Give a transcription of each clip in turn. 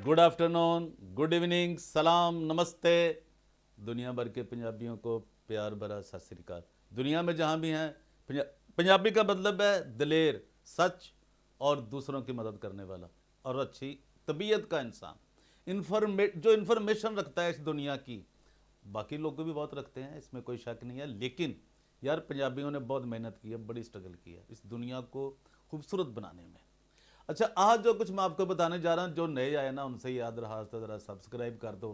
Good afternoon, good evening, सलाम, नमस्ते। दुनिया भर के पंजाबियों को प्यार भरा सत श्री अकाल। दुनिया में जहाँ भी हैं, पंजाबी का मतलब है दलेर, सच और दूसरों की मदद करने वाला और अच्छी तबीयत का इंसान। जो इन्फॉर्मेशन रखता है इस दुनिया की, बाकी लोग भी बहुत रखते हैं, इसमें कोई शक नहीं है। लेकिन यार पंजाबियों ने बहुत मेहनत की है, बड़ी स्ट्रगल की है इस दुनिया को खूबसूरत बनाने में। अच्छा, आज जो कुछ मैं आपको बताने जा रहा हूँ, जो नए आए ना उनसे याद रहा तो ज़रा सब्सक्राइब कर दो।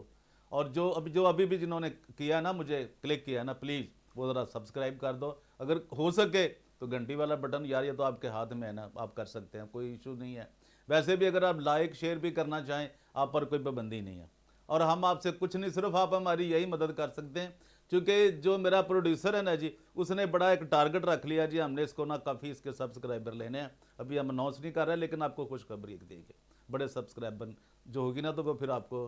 और जो अभी भी जिन्होंने किया ना, मुझे क्लिक किया ना, प्लीज़ वो ज़रा सब्सक्राइब कर दो। अगर हो सके तो घंटी वाला बटन, यार ये तो आपके हाथ में है ना, आप कर सकते हैं, कोई इशू नहीं है। वैसे भी अगर आप लाइक शेयर भी करना चाहें, आप पर कोई पाबंदी नहीं है। और हम आपसे कुछ नहीं, सिर्फ आप हमारी यही मदद कर सकते हैं। क्योंकि जो मेरा प्रोड्यूसर है ना जी, उसने बड़ा एक टारगेट रख लिया जी, हमने इसको ना काफ़ी इसके सब्सक्राइबर लेने हैं। अभी हम अनाउंस नहीं कर रहे, लेकिन आपको खुशखबरी एक देंगे, बड़े सब्सक्राइबर जो होगी ना तो वो फिर आपको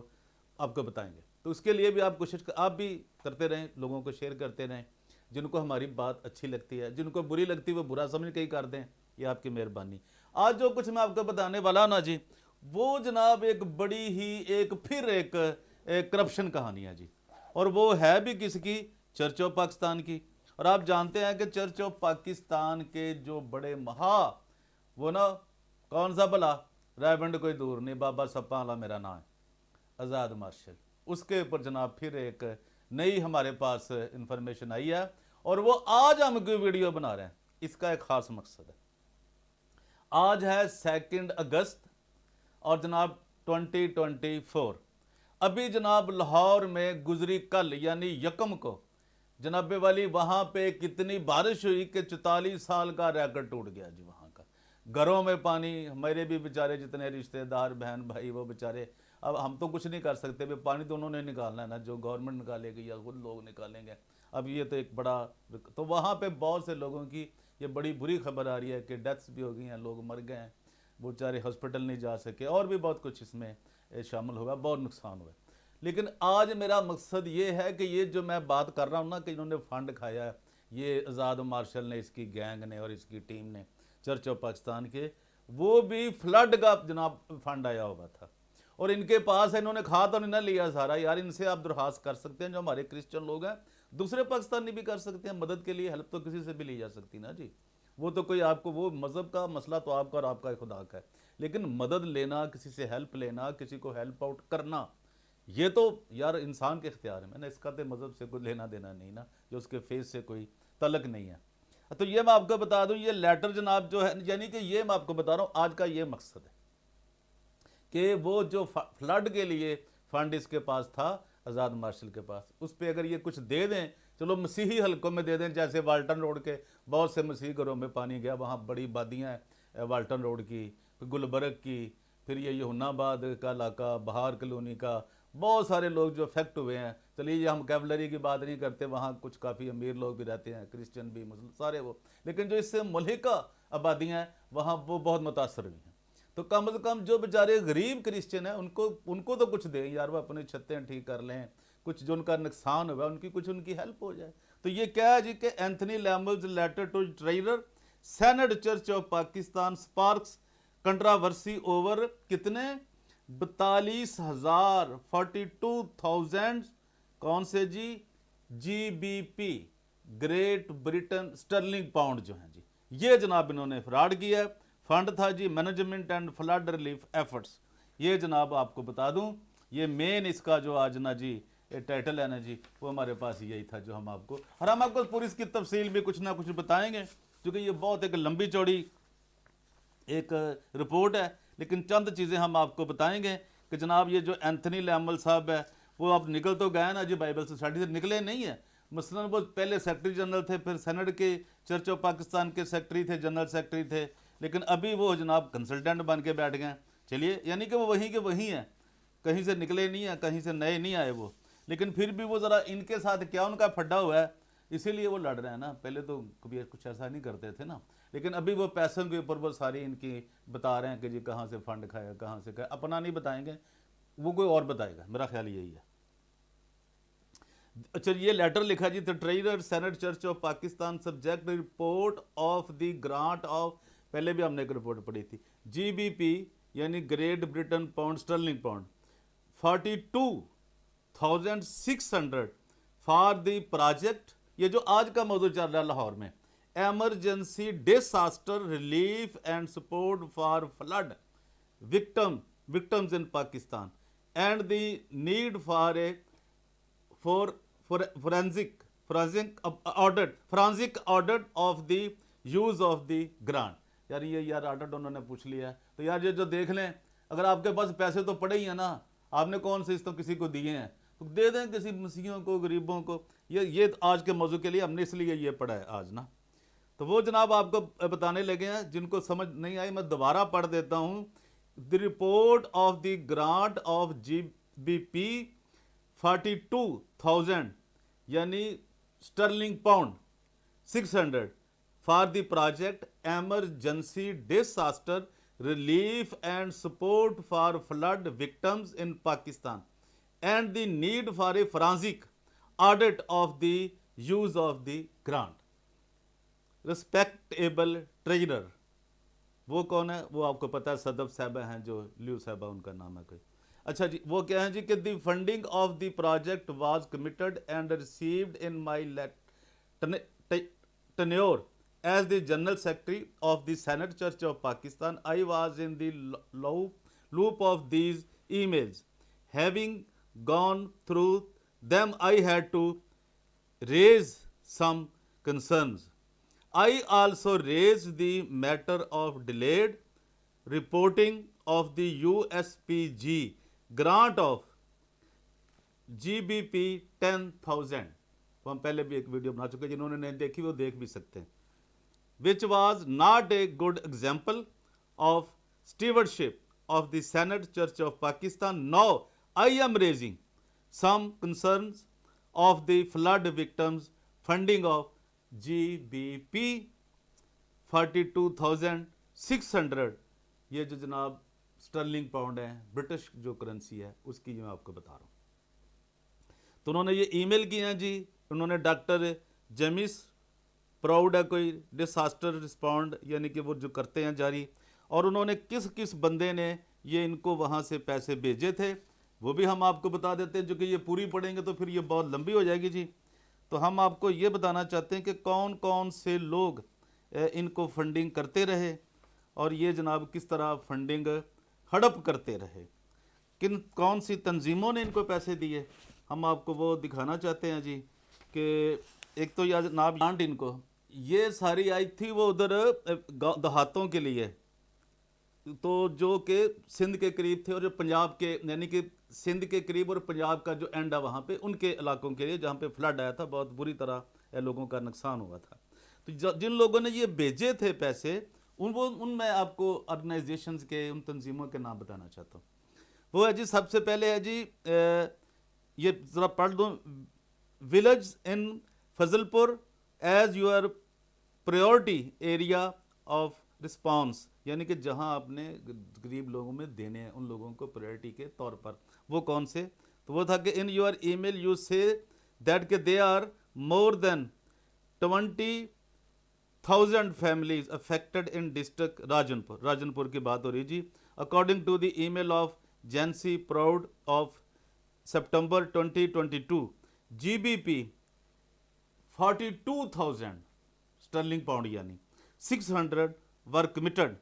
आपको बताएंगे। तो उसके लिए भी आप कोशिश आप भी करते रहें, लोगों को शेयर करते रहें। जिनको हमारी बात अच्छी लगती है, जिनको बुरी लगती है वो बुरा समझ के ही कर दें, ये आपकी मेहरबानी। आज जो कुछ मैं आपको बताने वाला हूं ना जी, वो जनाब एक बड़ी ही एक करप्शन कहानी है जी। और वो है भी किसकी? चर्च ऑफ पाकिस्तान की। और आप जानते हैं कि चर्च ऑफ पाकिस्तान के जो बड़े वो ना, कौन सा भला, रेवंड कोई दूर नहीं, बाबा सप्पा वाला मेरा नाम है, आज़ाद मार्शल। उसके ऊपर जनाब फिर एक नई हमारे पास इंफॉर्मेशन आई है, और वो आज हम कोई वीडियो बना रहे हैं। इसका एक खास मकसद है। आज है 2 अगस्त और जनाब 2024। अभी जनाब लाहौर में गुजरी कल यानी यकम को जनाबे वाली वहां पे कितनी बारिश हुई कि 44 साल का रिकॉर्ड टूट गया जी। वहां का घरों में पानी, हमारे भी बेचारे जितने रिश्तेदार बहन भाई वो बेचारे, अब हम तो कुछ नहीं कर सकते, भी पानी तो उन्होंने निकालना है ना, जो गवर्नमेंट निकालेगी या खुद लोग निकालेंगे। अब ये तो एक बड़ा, तो वहाँ पे बहुत से लोगों की ये बड़ी बुरी खबर आ रही है कि डेथ्स भी हो गई हैं, लोग मर गए हैं, वो बेचारे हॉस्पिटल नहीं जा सके, और भी बहुत कुछ इसमें शामिल होगा, बहुत नुकसान हुआ। लेकिन आज मेरा मकसद ये है कि ये जो मैं बात कर रहा हूँ ना कि इन्होंने फंड खाया है, ये आज़ाद मार्शल ने, इसकी गैंग ने और इसकी टीम ने, चर्च ऑफ पाकिस्तान के, वो भी फ्लड का जनाब फंड आया हुआ था। और इनके पास है, इन्होंने खा तो नहीं ना लिया सारा, यार इनसे आप दरख्वास्त कर सकते हैं, जो हमारे क्रिश्चियन लोग हैं, दूसरे पाकिस्तानी भी कर सकते हैं मदद के लिए, हेल्प तो किसी से भी ली जा सकती ना जी। वो तो कोई आपको, वो मज़हब का मसला तो आपका और आपका खुदा का है, लेकिन मदद लेना, किसी से हेल्प लेना, किसी को हेल्प आउट करना, ये तो यार इंसान के इख्तियार है। मैंने इसका तो मज़हब से कोई लेना देना नहीं ना, जो उसके फेस से कोई तलक नहीं है। तो ये मैं आपको बता दूं, ये लेटर जनाब जो है, यानी कि ये मैं आपको बता रहा हूँ, आज का ये मकसद है कि वो जो फ्लड के लिए फंड इसके पास था, आज़ाद मार्शल के पास, उस पर अगर ये कुछ दे दें, चलो मसीही हलकों में दे दें, जैसे वाल्टन रोड के बहुत से मसीही घरों में पानी गया, वहाँ बड़ी वादियाँ हैं वाल्टन रोड की, फिर गुलबर्ग की, फिर ये यूनाबाद का इलाका, बहार कलोनी का, बहुत सारे लोग जो अफेक्ट हुए हैं। चलिए ये हम कैवलरी की बात नहीं करते, वहाँ कुछ काफ़ी अमीर लोग भी रहते हैं, क्रिश्चियन भी, मुस्लिम, सारे वो, लेकिन जो इससे मुल्हिका आबादियाँ हैं वहाँ वो बहुत मुतासर हुई हैं। तो कम से कम जो बेचारे गरीब क्रिश्चियन हैं, उनको उनको तो कुछ दें यार, वो अपनी छतें ठीक कर लें, कुछ जो उनका नुकसान हुआ उनकी कुछ उनकी हेल्प हो जाए। तो ये क्या है जी कि Anthony Lamble's letter to treasurer senate church of Pakistan sparks controversy over कितने 42,000 42,000 कौन से जी, GBP, Great Britain sterling pound जो है जी, ये जनाब इन्होंने फ्रॉड किया है। फंड था जी management and flood relief efforts. ये जनाब आपको बता दूं, ये मेन इसका जो आज ना जी ये टाइटल है ना जी, वो हमारे पास यही था जो हम आपको, और हम आपको पूरी इसकी तफसील भी कुछ ना कुछ बताएंगे, क्योंकि ये बहुत एक लंबी चौड़ी एक रिपोर्ट है। लेकिन चंद चीज़ें हम आपको बताएंगे कि जनाब ये जो एंथनी लैमल साहब है, वो अब निकल तो गए ना जी बाइबल सोसाइटी से, निकले नहीं है। मसलन वो पहले सेक्रेटरी जनरल थे, फिर सेनेट के चर्च ऑफ पाकिस्तान के सेक्रेटरी थे, जनरल सेक्रेटरी थे, लेकिन अभी वो जनाब कंसल्टेंट बन के बैठ गए। चलिए, यानी कि वो वहीं के वहीं हैं, कहीं से निकले नहीं हैं, कहीं से नए नहीं आए वो। लेकिन फिर भी वो ज़रा इनके साथ क्या उनका फड्डा हुआ है, इसीलिए वो लड़ रहे हैं ना। पहले तो कभी कुछ ऐसा नहीं करते थे ना, लेकिन अभी वो पैसों के ऊपर वो सारी इनकी बता रहे हैं कि जी कहाँ से फंड खाया, कहाँ से खाया, अपना नहीं बताएंगे, वो कोई और बताएगा, मेरा ख्याल यही है। अच्छा, ये लेटर लिखा जी, the treasurer senate church of Pakistan subject report of the grant of, पहले भी हमने एक रिपोर्ट पढ़ी थी, GBP यानी Great Britain pound, sterling pound, 42,600 for the project, ये जो आज का मौजूद चल रहा है लाहौर में, emergency disaster relief and support for flood victims in Pakistan and the need for a forensic audit of the use of the grant। यार ये यार ऑडिट उन्होंने पूछ लिया है, तो यार ये जो देख लें, अगर आपके पास पैसे तो पड़े ही हैं ना, आपने कौन से तो किसी को दिए हैं, तो दे दें किसी मसीहियों को, गरीबों को। ये आज के मौजू के लिए हमने इसलिए ये पढ़ा है आज ना। तो वो जनाब आपको बताने लगे हैं, जिनको समझ नहीं आई मैं दोबारा पढ़ देता हूँ। The report of the grant of GBP 42,000 यानी sterling pound 600 for the project emergency disaster relief and support for flood victims in Pakistan and the need for a forensic audit of the use of the grant. Respectable treasurer वो कौन है, वो आपको पता है, सदफ साहबा हैं, जो ल्यू साहबा उनका नाम है कोई। अच्छा जी, वो क्या है जी कि the funding of the project was committed and received in my tenure as the general secretary of the senate church of Pakistan. I was in the loop of these emails, having gone through them I had to raise some concerns. I also raised the matter of delayed reporting of the USPG grant of GBP 10,000। तो हम पहले भी एक video बना चुके हैं, जिन्होंने नहीं देखी वो देख भी सकते हैं। Which was not a good example of stewardship of the Senate Church of Pakistan. Now I am raising some concerns of the flood victims funding of GBP 42,600। ये जो जनाब स्टर्लिंग पाउंड है, ब्रिटिश जो करेंसी है, उसकी मैं आपको बता रहा हूँ। तो उन्होंने ये ईमेल किए हैं जी, उन्होंने डॉक्टर जेमिस प्राउड है कोई, डिसास्टर रिस्पॉन्ड यानी कि वो जो करते हैं जारी, और उन्होंने किस किस बंदे ने ये इनको वहाँ से पैसे भेजे थे वो भी हम आपको बता देते हैं, जो कि ये पूरी पढ़ेंगे तो फिर ये बहुत लंबी हो जाएगी जी। तो हम आपको ये बताना चाहते हैं कि कौन कौन से लोग इनको फंडिंग करते रहे और ये जनाब किस तरह फंडिंग हड़प करते रहे, कौन सी तंजीमों ने इनको पैसे दिए, हम आपको वो दिखाना चाहते हैं जी। कि एक तो यार जनाब ग्रांट इनको ये सारी आई थी वो उधर देहातों के लिए, तो जो कि सिंध के करीब थे और जो पंजाब के यानी कि सिंध के करीब और पंजाब का जो एंड है वहाँ पे, उनके इलाकों के लिए जहाँ पे फ्लड आया था, बहुत बुरी तरह लोगों का नुकसान हुआ था। तो जिन लोगों ने ये भेजे थे पैसे, उनमें आपको ऑर्गेनाइजेशंस के, उन तंजीमों के नाम बताना चाहता हूँ। वो है जी, सबसे पहले है जी, ये ज़रा पढ़ दूँ, village in Fazalpur as your priority area of response, यानी कि जहां आपने गरीब लोगों में देने हैं, उन लोगों को प्रायोरिटी के तौर पर। वो कौन से, तो वो था कि in your email you say that के they are more than 20,000 families affected in district Rajanpur की बात हो रही जी। According to the email of Jency Proud of September 2022, GBP 42,000 sterling pound यानी 600 were committed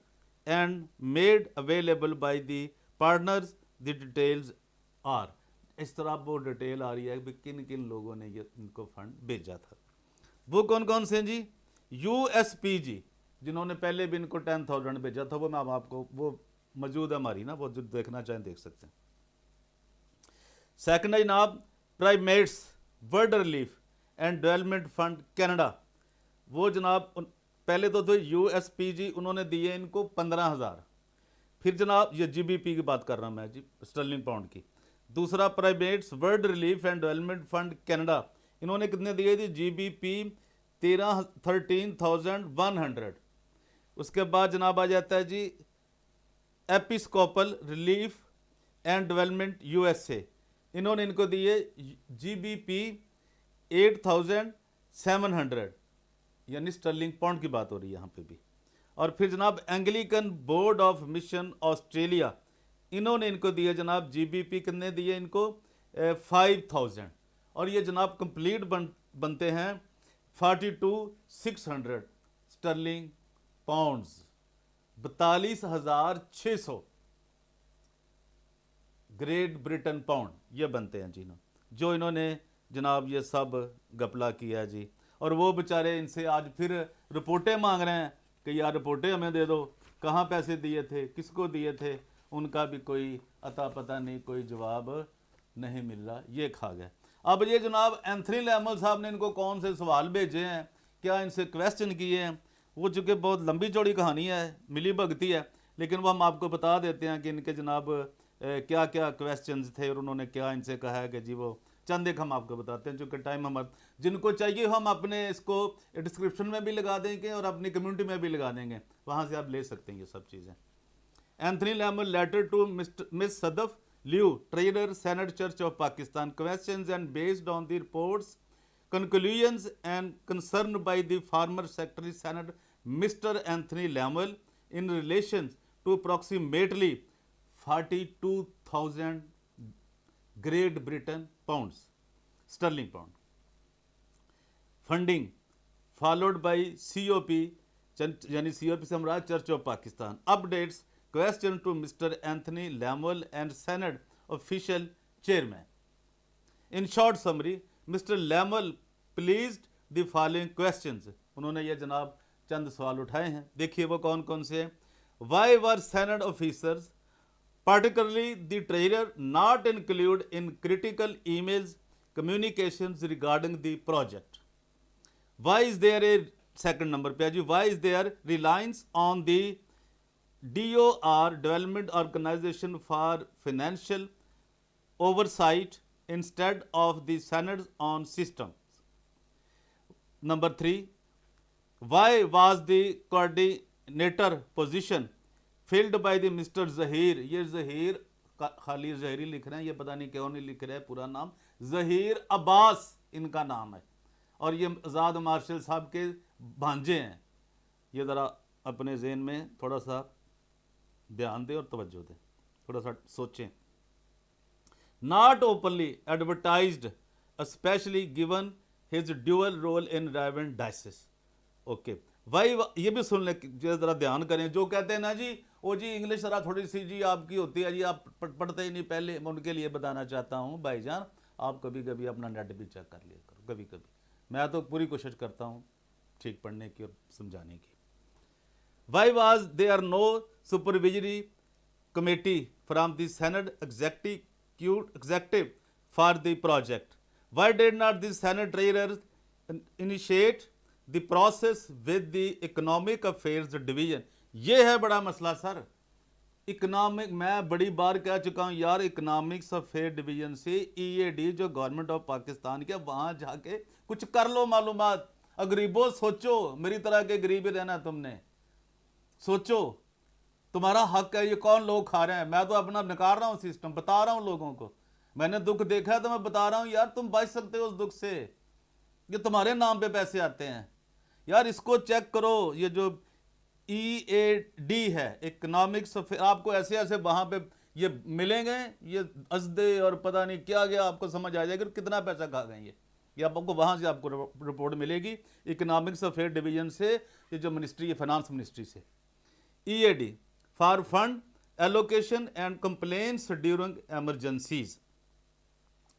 and made available by the partners. The details are, इस तरह वो detail आ रही है कि किन किन लोगों ने ये इनको फंड भेजा था। वो कौन कौन से हैं जी, USPG जिन्होंने पहले भी इनको 10,000 भेजा था, वो मैं आपको वो मौजूद है हमारी ना, वो जो देखना चाहें देख सकते हैं। सेकंड है जनाब primates world relief and development fund Canada. वो जनाब पहले तो USPG उन्होंने दिए इनको 15,000। फिर जनाब ये GBP की बात कर रहा हूँ मैं जी, स्टर्लिंग पाउंड की। दूसरा primates world relief and development fund Canada, इन्होंने कितने दिए थी, GBP 13,100। उसके बाद जनाब आ जाता है जी Episcopal relief and development USA, इन्होंने इनको दिए GBP 8,700, यानी स्टर्लिंग पाउंड की बात हो रही है यहाँ पे भी। और फिर जनाब Anglican board of mission Australia, इन्होंने इनको दिए जनाब जीबीपी कितने दिए इनको 5000, और ये जनाब कंप्लीट बनते हैं 42,600 sterling pounds, 42,600 Great Britain pound ये बनते हैं जी ना, जो इन्होंने जनाब ये सब गपला किया जी। और वो बेचारे इनसे आज फिर रिपोर्टें मांग रहे हैं कि यार रिपोर्टें हमें दे दो, कहाँ पैसे दिए थे, किसको दिए थे, उनका भी कोई अता पता नहीं, कोई जवाब नहीं मिल रहा, ये खा गए। अब ये जनाब एंथनी लैमल साहब ने इनको कौन से सवाल भेजे हैं, क्या इनसे क्वेश्चन किए हैं, वो चूँकि बहुत लंबी चौड़ी कहानी है, मिली भगती है, लेकिन वो हम आपको बता देते हैं कि इनके जनाब क्या क्या क्वेश्चंस थे और उन्होंने क्या इनसे कहा है कि जी वो चंद एक हम आपको बताते हैं, चूँकि टाइम हमारा, जिनको चाहिए हम अपने इसको डिस्क्रिप्शन में भी लगा देंगे और अपनी कम्युनिटी में भी लगा देंगे, वहाँ से आप ले सकते हैं ये सब चीज़ें। Anthony Lamel letter to miss Sadaf Liu treasurer senate church of Pakistan, questions and based on the reports conclusions and concern by the former secretary senate mr anthony lamel in relation to approximately 42,000 great britain pounds sterling pound funding followed by cop यानी COP से हमारा Church of Pakistan updates question to mister Anthony Lamel and senate official chairman. In short summary, mister Lamel pleased the following questions, उन्होंने ये जनाब चंद सवाल उठाए हैं, देखिए वो कौन कौन से हैं। Why were senate officers particularly the treasurer not included in critical emails communications regarding the project? Why is there a second number पे जी, why is there reliance on the DOR Development Organization for financial oversight instead of the Senate on systems? Number 3, why was the coordinator position filled by the Mr. Zahir? ये जहीर खाली जहीरी लिख रहे हैं, ये पता नहीं क्यों नहीं लिख रहे हैं पूरा नाम, जहीर अब्बास इनका नाम है, और ये आज़ाद मार्शल साहब के भांजे हैं। ये ज़रा अपने जहन में थोड़ा सा ध्यान दें और तवज्जो दें, थोड़ा सा सोचें। Not openly advertised, especially given his dual role in relevant diocese. Okay भाई ये भी सुन ले, ज़रा ध्यान करें, जो कहते हैं ना जी वो जी इंग्लिश ज़रा थोड़ी सी जी आपकी होती है जी, आप पढ़ते ही नहीं पहले, मैं उनके लिए बताना चाहता हूँ भाईजान, आप कभी कभी अपना नेट भी चेक कर लिया करो, कभी कभी मैं तो पूरी कोशिश करता हूँ ठीक पढ़ने की और समझाने की। Why was there no supervisory committee from the senate executive for the project? Why did not the Senate treasurer initiate the process with the Economic Affairs Division? ये है बड़ा मसला सर, इकोनॉमिक, मैं बड़ी बार कह चुका हूँ यार, इकोनॉमिक्स अफेयर डिवीजन से EAD जो गवर्नमेंट ऑफ पाकिस्तान के, वहाँ जाके कुछ कर लो मालूमात। गरीबों सोचो, मेरी तरह के गरीब ही रहना, तुमने सोचो, तुम्हारा हक है, ये कौन लोग खा रहे हैं, मैं तो अपना नकार रहा हूँ सिस्टम, बता रहा हूँ लोगों को, मैंने दुख देखा है तो मैं बता रहा हूँ यार, तुम बच सकते हो उस दुख से, ये तुम्हारे नाम पे पैसे आते हैं यार, इसको चेक करो। ये जो EAD है इकोनॉमिक्स, आपको ऐसे ऐसे वहाँ पे ये मिलेंगे, ये अजदे और पता नहीं क्या गया, आपको समझ आ जाएगा कितना पैसा खा गए ये आपको वहाँ से आपको रिपोर्ट मिलेगी इकोनॉमिक्स अफेयर डिवीजन से, ये जो मिनिस्ट्री है फाइनेंस मिनिस्ट्री से। EAD for fund allocation and complaints during emergencies.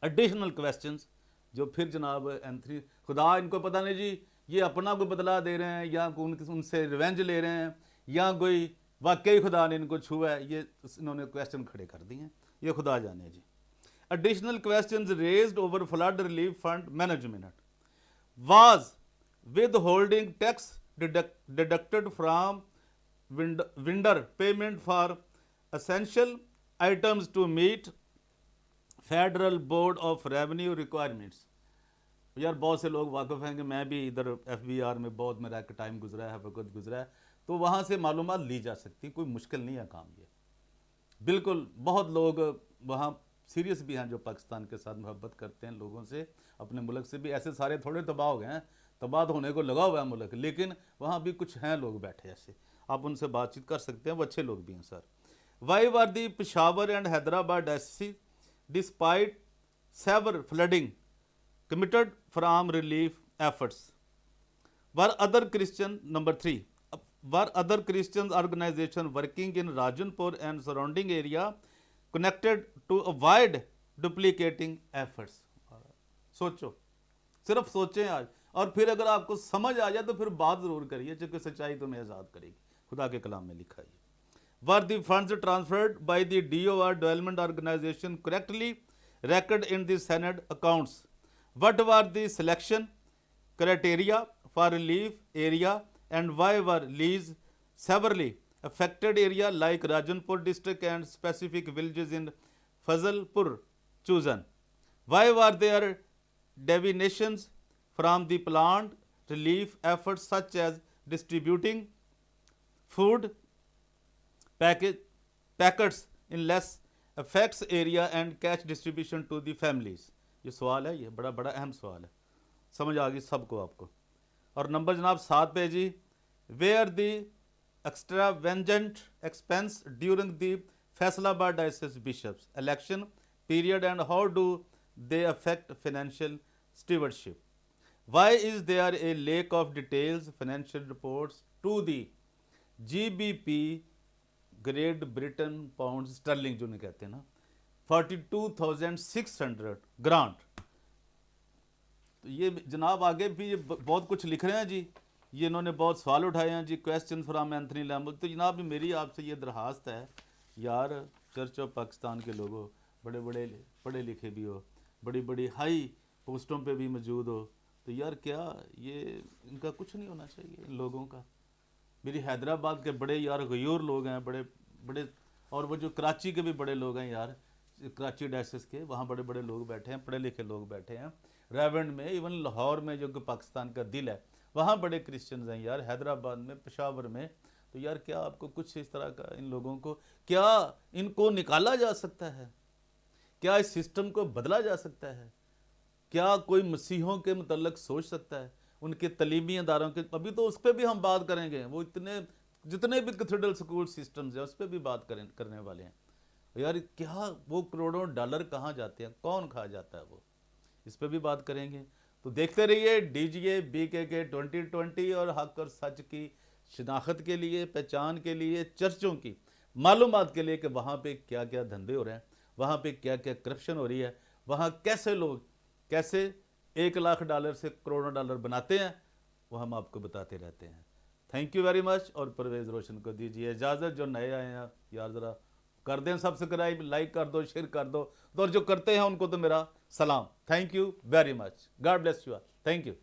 Additional questions जो फिर जनाब एंथनी, खुदा इनको पता नहीं जी ये अपना कोई बदला दे रहे हैं या उनसे रिवेंज ले रहे हैं या कोई वाकई खुदा ने इनको छुआ है, ये इन्होंने क्वेश्चन खड़े कर दिए हैं, ये खुदा जाने जी। Additional questions raised over flood relief fund management. Was withholding tax deducted from vendor payment for essential items to meet federal board of revenue requirements. यार बहुत से लोग वाकिफ़ हैं कि मैं भी इधर FBR में बहुत मेरा एक टाइम गुजरा है, वक्त गुजरा है, तो वहाँ से मालूमात ली जा सकती, कोई मुश्किल नहीं है काम ये, बिल्कुल। बहुत लोग वहाँ सीरियस भी हैं जो पाकिस्तान के साथ मोहब्बत करते हैं, लोगों से, अपने मुल्क से भी, ऐसे सारे थोड़े तबाह हो गए हैं, तबाह होने को लगा हुआ है मुल्क, लेकिन वहाँ भी कुछ हैं लोग बैठे ऐसे, आप उनसे बातचीत कर सकते हैं, वो अच्छे लोग भी हैं sir. Why were the Peshawar and Hyderabad diocese despite severe flooding committed from relief efforts? Were other Christian, number 3, were other Christian organization working in Rajanpur and surrounding area connected to avoid duplicating efforts? सोचो, सिर्फ सोचें आज, और फिर अगर आपको समझ आ जाए तो फिर बात जरूर करिए, क्योंकि सच्चाई तुम्हें आज़ाद करेगी, खुदा के कलाम में लिखा है। Were the funds transferred by the DOR development organization correctly recorded in the Senate accounts? What were the selection criteria for relief area and why were leases severely affected area like Rajanpur district and specific villages in Fazalpur chosen? Why were there deviations from the planned relief efforts such as distributing food packets in less affects area and cash distribution to the families? ये सवाल है, ये बड़ा बड़ा अहम सवाल है, समझ आ गई सबको आपको। और नंबर जनाब 7 पे जी, where the extravagant expense during the Faisalabad diocese bishop's election period and how do they affect financial stewardship? Why is there a lack of details financial reports to the GBP Great Britain pound sterling जो नहीं कहते ना 42,600 grant. तो ये जनाब आगे भी ये बहुत कुछ लिख रहे हैं जी, ये इन्होंने बहुत सवाल उठाए हैं जी, क्वेश्चन फ्रॉम एंथनी लैम्बो। तो जनाब मेरी आपसे ये दरखास्त है यार, चर्च ऑफ पाकिस्तान के लोगों, बड़े बड़े पढ़े लिखे भी हो, बड़ी बड़ी हाई पोस्टों पे भी मौजूद हो, तो यार क्या ये इनका कुछ नहीं होना चाहिए इन लोगों का? मेरी हैदराबाद के बड़े यार गयूर लोग हैं, बड़े बड़े, और वो जो कराची के भी बड़े लोग हैं यार, कराची डायसिस के, वहाँ बड़े बड़े लोग बैठे हैं, पढ़े लिखे लोग बैठे हैं, रेवेंड में, इवन लाहौर में जो कि पाकिस्तान का दिल है, वहाँ बड़े क्रिश्चियंस हैं यार, हैदराबाद में, पेशावर में। तो यार क्या आपको कुछ इस तरह का इन लोगों को, क्या इनको निकाला जा सकता है? क्या इस सिस्टम को बदला जा सकता है? क्या कोई मसीहों के मतलब सोच सकता है? उनके तलीमी अदारों के, अभी तो उस पर भी हम बात करेंगे, वो इतने जितने भी कैथेड्रल स्कूल सिस्टम्स हैं उस पर भी बात करने वाले हैं यार। क्या वो करोड़ों डॉलर कहाँ जाते हैं, कौन खा जाता है वो, इस पर भी बात करेंगे। तो देखते रहिए DGA BKK 2020 और हक और सच की शिनाख्त के लिए, पहचान के लिए, चर्चों की मालूमात के लिए कि वहाँ पे क्या क्या धंधे हो रहे हैं, वहाँ पे क्या क्या करप्शन हो रही है, वहाँ कैसे लोग कैसे $1 लाख से करोड़ों डॉलर बनाते हैं, वो हम आपको बताते रहते हैं। Thank you very much. और परवेज़ रोशन को दीजिए इजाज़त। जो नए आए हैं यार ज़रा कर दें सब्सक्राइब, लाइक कर दो, शेयर कर दो, और जो करते हैं उनको तो मेरा सलाम। Thank you very much. God bless you all. Thank you.